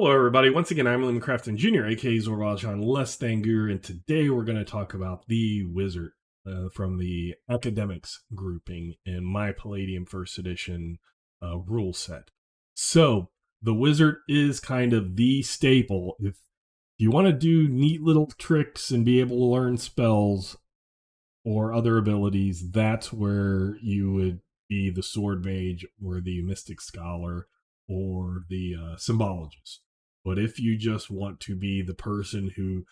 Hello, everybody. Once again, I'm Liam Crafton Jr., aka Zorbajan Less Than Guru, and today we're going to talk about the Wizard from the Academics grouping in my Palladium First Edition rule set. So, the Wizard is kind of the staple. If you want to do neat little tricks and be able to learn spells or other abilities, that's where you would be the Sword Mage or the Mystic Scholar or the Symbologist. But if you just want to be the person who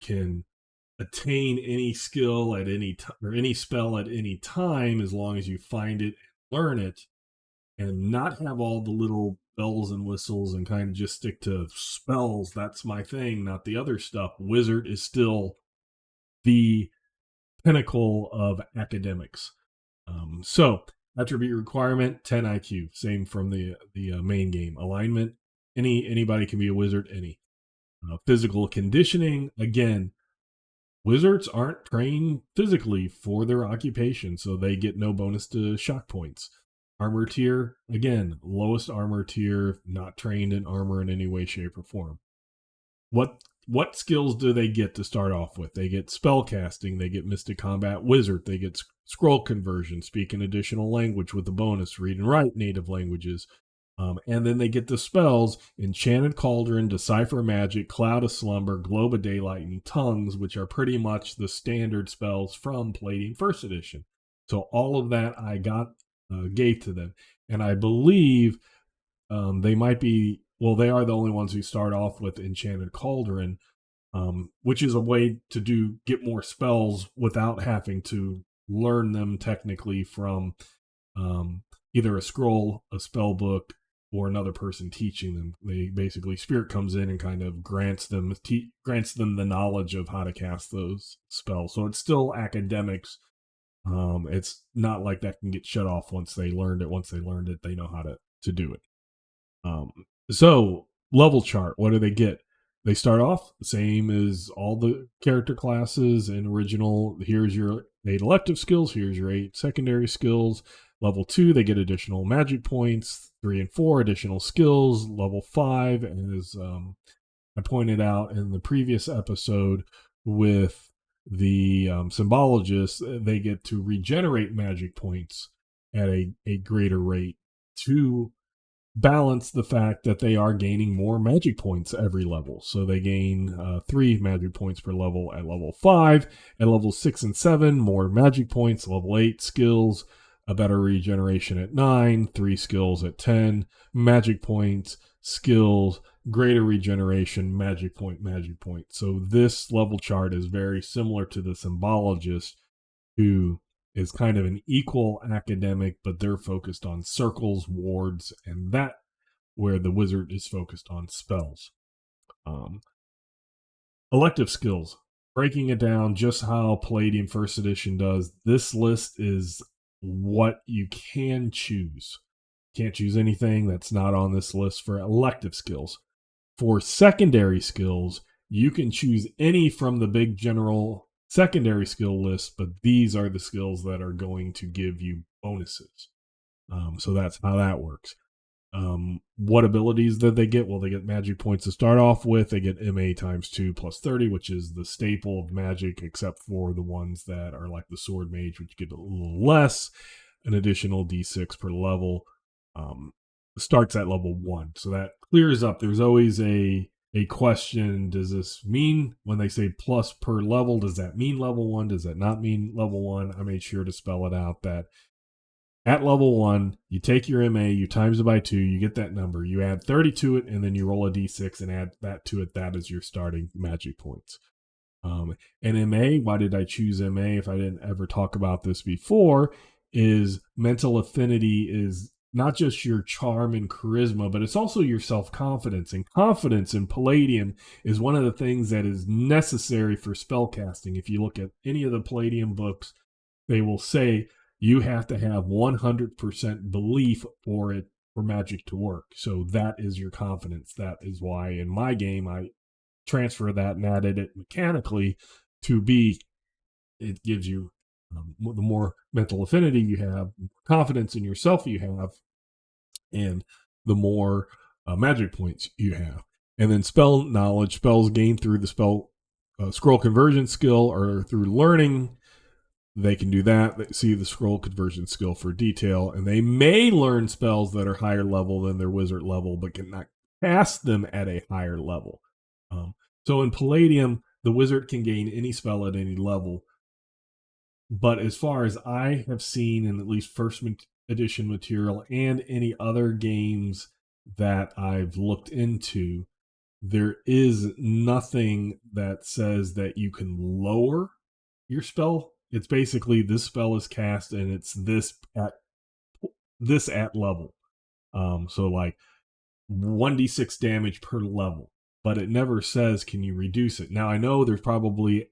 can attain any skill at any time or any spell at any time, as long as you find it and learn it, and not have all the little bells and whistles and kind of just stick to spells, that's my thing, not the other stuff. Wizard is still the pinnacle of academics. So attribute requirement 10 IQ, same from the main game. Alignment, anybody can be a wizard. Any physical conditioning, again, wizards aren't trained physically for their occupation, so they get no bonus to shock points. Armor tier, again, lowest armor tier, not trained in armor in any way, shape, or form. What skills do they get to start off with? They get spell casting, they get mystic combat wizard, they get scroll conversion, speak an additional language with a bonus, read and write native languages. And then they get the spells Enchanted Cauldron, Decipher Magic, Cloud of Slumber, Globe of Daylight, and Tongues, which are pretty much the standard spells from Palladium First Edition. So all of that I gave to them. And I believe they might be, well, they are the only ones who start off with Enchanted Cauldron, which is a way to get more spells without having to learn them technically from either a scroll, a spell book, or another person teaching them. They basically, Spirit comes in and kind of grants them the knowledge of how to cast those spells. So it's still academics. It's not like that can get shut off once they learned it. Once they learned it, they know how to do it. So level chart, what do they get? They start off the same as all the character classes in original. Here's your 8 elective skills. Here's your 8 secondary skills. Level 2, they get additional magic points. 3 and 4, additional skills. Level 5, as I pointed out in the previous episode with the Symbologist, they get to regenerate magic points at a greater rate to balance the fact that they are gaining more magic points every level. So they gain 3 magic points per level at level 5. At level 6 and 7, more magic points. Level 8, skills, a better regeneration at 9. 3 skills at 10. Magic points, skills, greater regeneration, magic point, magic point. So this level chart is very similar to the Symbologist, who is kind of an equal academic, but they're focused on circles, wards, and that where the wizard is focused on spells. Elective skills, breaking it down just how Palladium First Edition does. This list is what you can choose. Can't choose anything that's not on this list for elective skills. For secondary skills, you can choose any from the big general secondary skill list, but these are the skills that are going to give you bonuses. So that's how that works. What abilities did they get? Well, they get magic points to start off with. They get MA times 2 plus 30, which is the staple of magic, except for the ones that are like the Sword Mage, which get a little less, an additional D6 per level. Starts at level 1. So that clears up. There's always a question. Does this mean when they say plus per level, does that mean level 1? Does that not mean level 1? I made sure to spell it out that at level 1, you take your MA, you times it by 2, you get that number, you add 30 to it, and then you roll a D6 and add that to it. That is your starting magic points. And MA, why did I choose MA if I didn't ever talk about this before, is mental affinity is not just your charm and charisma, but it's also your self-confidence. And confidence in Palladium is one of the things that is necessary for spellcasting. If you look at any of the Palladium books, they will say you have to have 100% belief for magic to work. So that is your confidence. That is why in my game I transfer that and added it mechanically to be, it gives you the more mental affinity you have, confidence in yourself you have, and the more magic points you have. And then spell knowledge, spells gained through the spell scroll conversion skill or through learning. They can do that. They see the scroll conversion skill for detail, and they may learn spells that are higher level than their wizard level, but cannot cast them at a higher level. Um, so in Palladium, the wizard can gain any spell at any level. But as far as I have seen in at least first edition material and any other games that I've looked into, there is nothing that says that you can lower your spell. It's basically this spell is cast and it's this at level. So like 1d6 damage per level, but it never says can you reduce it. Now I know there's probably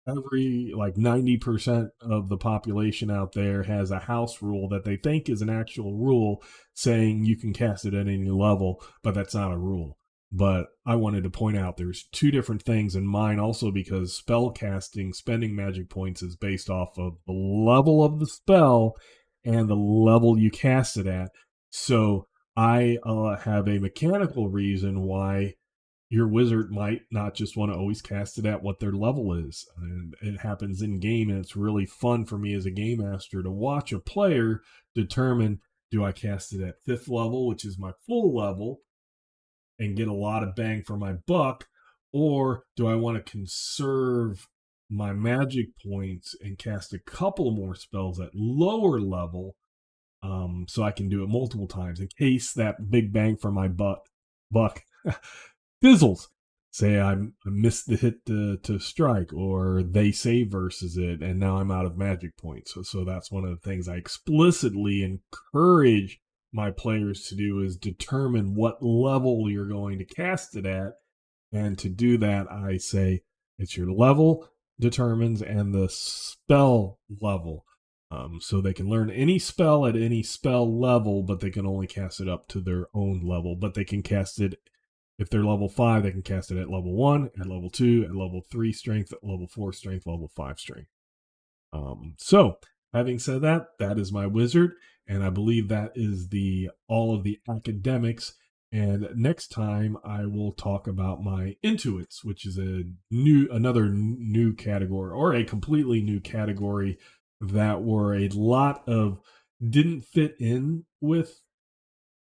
every like 90% of the population out there has a house rule that they think is an actual rule saying you can cast it at any level, but that's not a rule. But I wanted to point out there's two different things in mine also, because spell casting, spending magic points is based off of the level of the spell and the level you cast it at. So I have a mechanical reason why your wizard might not just want to always cast it at what their level is. And it happens in game, and it's really fun for me as a game master to watch a player determine, do I cast it at 5th level, which is my full level, and get a lot of bang for my buck, or do I want to conserve my magic points and cast a couple more spells at lower level, so I can do it multiple times in case that big bang for my buck fizzles. Say I missed the hit to strike, or they save versus it, and now I'm out of magic points. So that's one of the things I explicitly encourage my players to do, is determine what level you're going to cast it at. And to do that, I say it's your level determines and the spell level. So they can learn any spell at any spell level, but they can only cast it up to their own level. But they can cast it, if they're level 5, they can cast it at level 1, at level 2, at level 3 strength, at level 4 strength, level 5 strength. So having said that, that is my wizard, and I believe that is the all of the academics. And next time I will talk about my intuits, which is another new category, or a completely new category that were a lot of didn't fit in with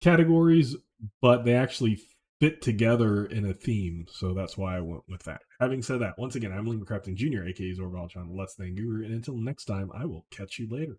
categories, but they actually fit together in a theme. So that's why I went with that. Having said that, once again, I'm Lee McCrafton Jr., aka Zorval John Less Than Guru, and until next time, I will catch you later.